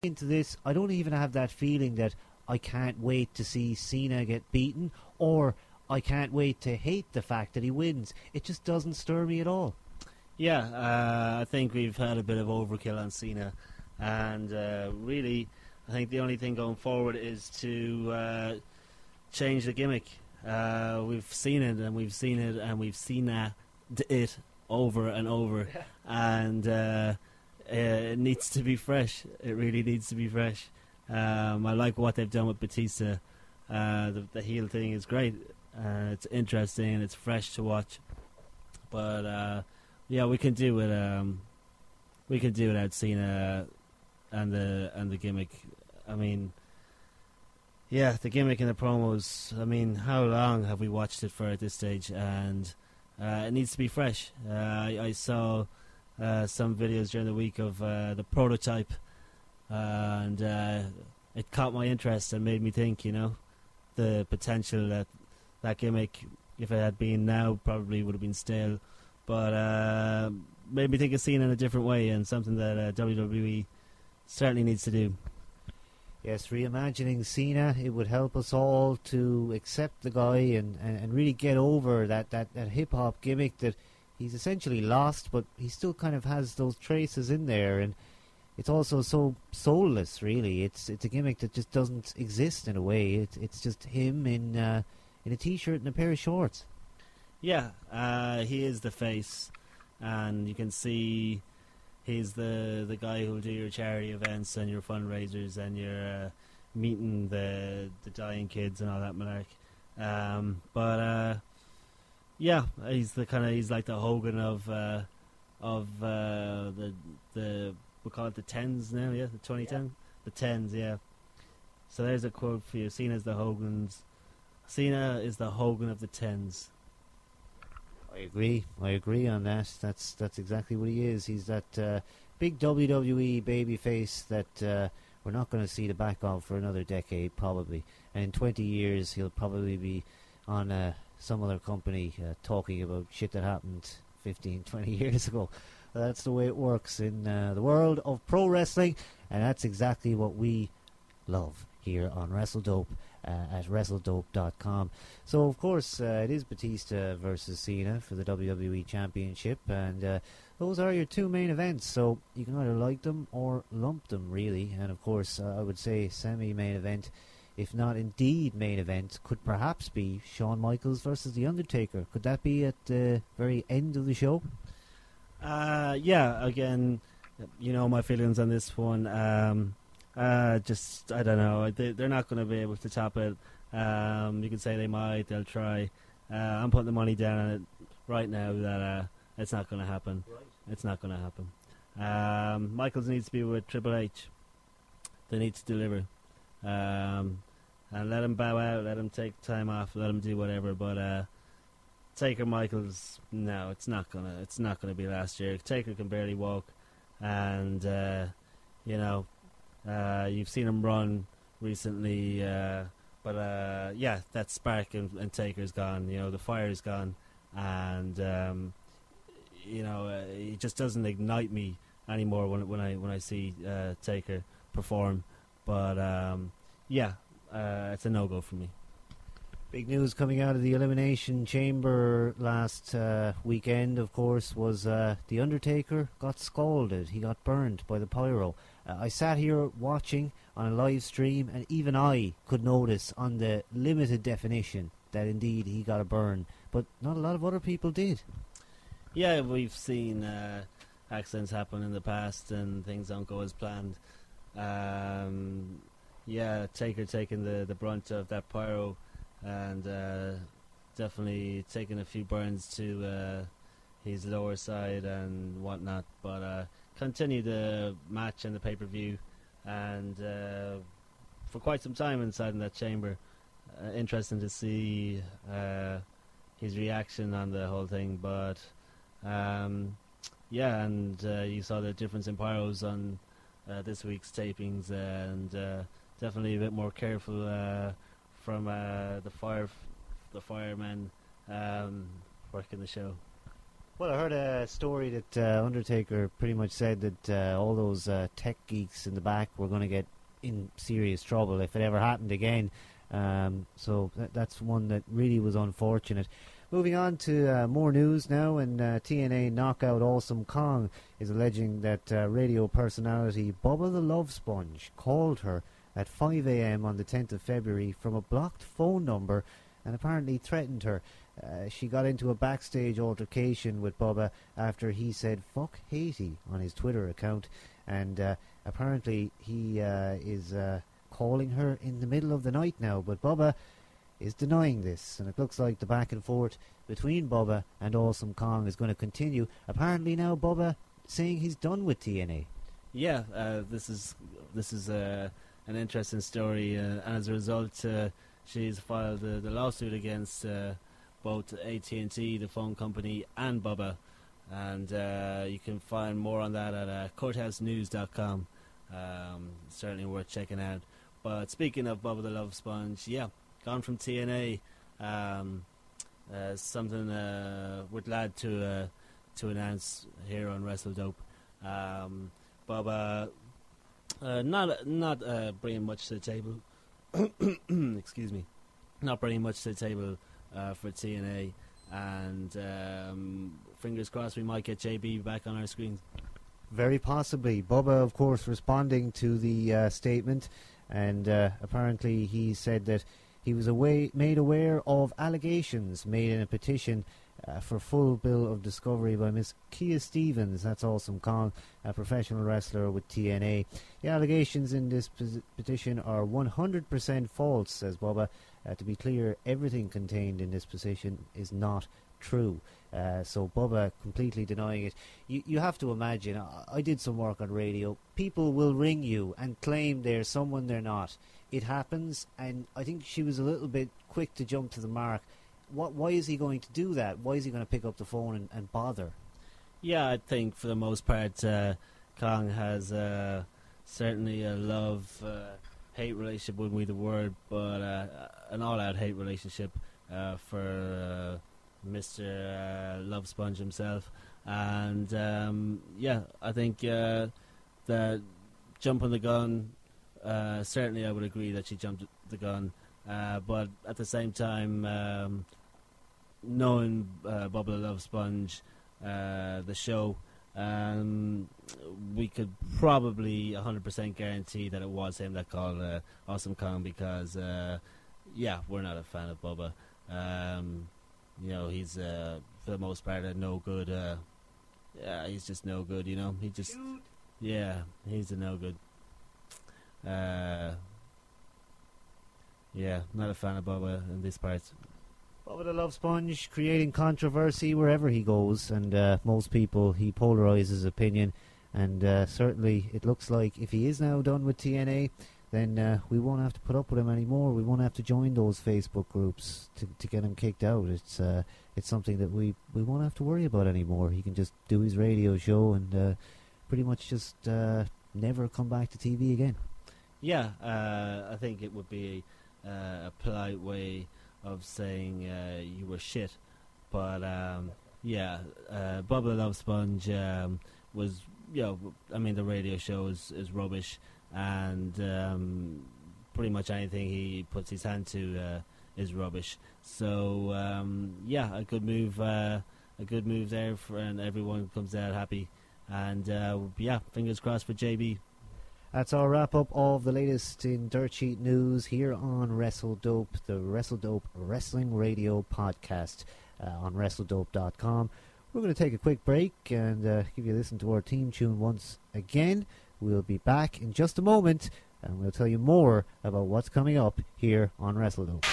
into this, I don't even have that feeling that I can't wait to see Cena get beaten, or I can't wait to hate the fact that he wins. It just doesn't stir me at all. Yeah, I think we've had a bit of overkill on Cena, and really, I think the only thing going forward is to change the gimmick. We've seen it, and we've seen it, and we've seen it over and over, and it needs to be fresh. It really needs to be fresh. I like what they've done with Batista. The heel thing is great. It's interesting and it's fresh to watch. But yeah, we can do it. We can do without Cena and the gimmick. I mean, yeah, the gimmick and the promos. I mean, how long have we watched it for at this stage? And it needs to be fresh. I saw some videos during the week of the prototype, and it caught my interest and made me think. The potential that gimmick, if it had been now, probably would have been stale. But made me think of Cena in a different way, and something that WWE certainly needs to do. Yes, reimagining Cena, it would help us all to accept the guy and really get over that hip-hop gimmick that he's essentially lost, but he still kind of has those traces in there, and it's also so soulless, really. It's a gimmick that just doesn't exist in a way. It's just him in a t-shirt and a pair of shorts. Yeah, he is the face, and you can see he's the guy who'll do your charity events and your fundraisers and your meeting the dying kids and all that malark. But yeah, he's like the Hogan of the we'll call it the tens now, yeah, the 2010, yeah. The tens, yeah. So there's a quote for you. Cena is the Hogan of the tens. I agree on that. That's exactly what he is. He's that big WWE babyface that we're not going to see the back of for another decade, probably. And in 20 years, he'll probably be on some other company talking about shit that happened 15, 20 years ago. That's the way it works in the world of pro wrestling, and that's exactly what we love here on Wrestledope at Wrestledope.com. So, of course, it is Batista versus Cena for the WWE Championship, and those are your two main events, so you can either like them or lump them, really. And, of course, I would say semi-main event, if not indeed main event, could perhaps be Shawn Michaels versus The Undertaker. Could that be at the very end of the show? Yeah, again, my feelings on this one. Just, I don't know. They're not going to be able to top it. You can say they might. They'll try. I'm putting the money down on it right now that it's not going to happen. Right. It's not going to happen. Michaels needs to be with Triple H. They need to deliver. And let him bow out. Let him take time off. Let him do whatever. But Taker Michaels, no, it's not gonna be last year. Taker can barely walk, and you've seen him run recently, but yeah, that spark and Taker's gone. The fire's gone, and it just doesn't ignite me anymore when I see Taker perform. But yeah, it's a no-go for me. Big news coming out of the Elimination Chamber last weekend, of course, was The Undertaker got scalded. He got burned by the pyro. I sat here watching on a live stream, and even I could notice on the limited definition that indeed he got a burn, but not a lot of other people did. Yeah, we've seen accidents happen in the past and things don't go as planned. Yeah, Taker taking the brunt of that pyro, and definitely taking a few burns to his lower side and whatnot, but continue the match and the pay-per-view, and for quite some time inside in that chamber. Interesting to see his reaction on the whole thing, but yeah, and you saw the difference in pyros on this week's tapings, and definitely a bit more careful from the firemen working the show. Well, I heard a story that Undertaker pretty much said that all those tech geeks in the back were going to get in serious trouble if it ever happened again. So that's one that really was unfortunate. Moving on to more news now, and TNA Knockout Awesome Kong is alleging that radio personality Bubba the Love Sponge called her at 5 a.m. on the 10th of February from a blocked phone number and apparently threatened her. She got into a backstage altercation with Bubba after he said "fuck Haiti" on his Twitter account, and apparently he is calling her in the middle of the night now, but Bubba is denying this, and it looks like the back and forth between Bubba and Awesome Kong is going to continue. Apparently now Bubba saying he's done with TNA. Yeah, this is an interesting story, and as a result, she's filed the lawsuit against both AT&T, the phone company, and Bubba, and you can find more on that at courthousenews.com. Certainly worth checking out. But speaking of Bubba the Love Sponge, yeah, gone from TNA. Something we're glad to announce here on Wrestledope. Bubba not bringing much to the table. Excuse me, not bringing much to the table for TNA, and fingers crossed we might get JB back on our screens. Very possibly. Bubba, of course, responding to the statement, and apparently he said that he was made aware of allegations made in a petition for full bill of discovery by Miss Kia Stevens. That's Awesome Kong, a professional wrestler with TNA. The allegations in this petition are 100% false, says Bubba. To be clear, everything contained in this petition is not true. So Bubba completely denying it. You have to imagine, I did some work on radio. People will ring you and claim they're someone they're not. It happens, and I think she was a little bit quick to jump to the mark. Why is he going to do that? Why is he going to pick up the phone and bother? Yeah, I think for the most part, Kong has certainly a love-hate relationship, wouldn't be the word, but an all-out hate relationship for Mr. Love Sponge himself. And, yeah, I think that jumping the gun, certainly I would agree that she jumped the gun. But at the same time, knowing Bubba the Love Sponge, the show, we could probably 100% guarantee that it was him that called Awesome Kong, because, yeah, we're not a fan of Bubba. You know, he's, for the most part, a no good. Yeah, he's just no good, you know. He just, yeah, he's a no good. Yeah, not a fan of Bubba in this part. Bubba the Love Sponge creating controversy wherever he goes, and most people, he polarizes opinion, and certainly it looks like if he is now done with TNA, then we won't have to put up with him anymore. We won't have to join those Facebook groups to get him kicked out. It's something that we won't have to worry about anymore. He can just do his radio show and pretty much just never come back to TV again. Yeah, I think it would be a polite way of saying you were shit, but yeah, Bubba the Love Sponge was, you know, I mean, the radio show is rubbish, and pretty much anything he puts his hand to is rubbish. So yeah, a good move there, and everyone comes out happy, and yeah, fingers crossed for JB. That's our wrap-up of the latest in Dirt Sheet News here on Wrestledope, the Wrestledope Wrestling Radio podcast on Wrestledope.com. We're going to take a quick break and give you a listen to our theme tune once again. We'll be back in just a moment, and we'll tell you more about what's coming up here on Wrestledope.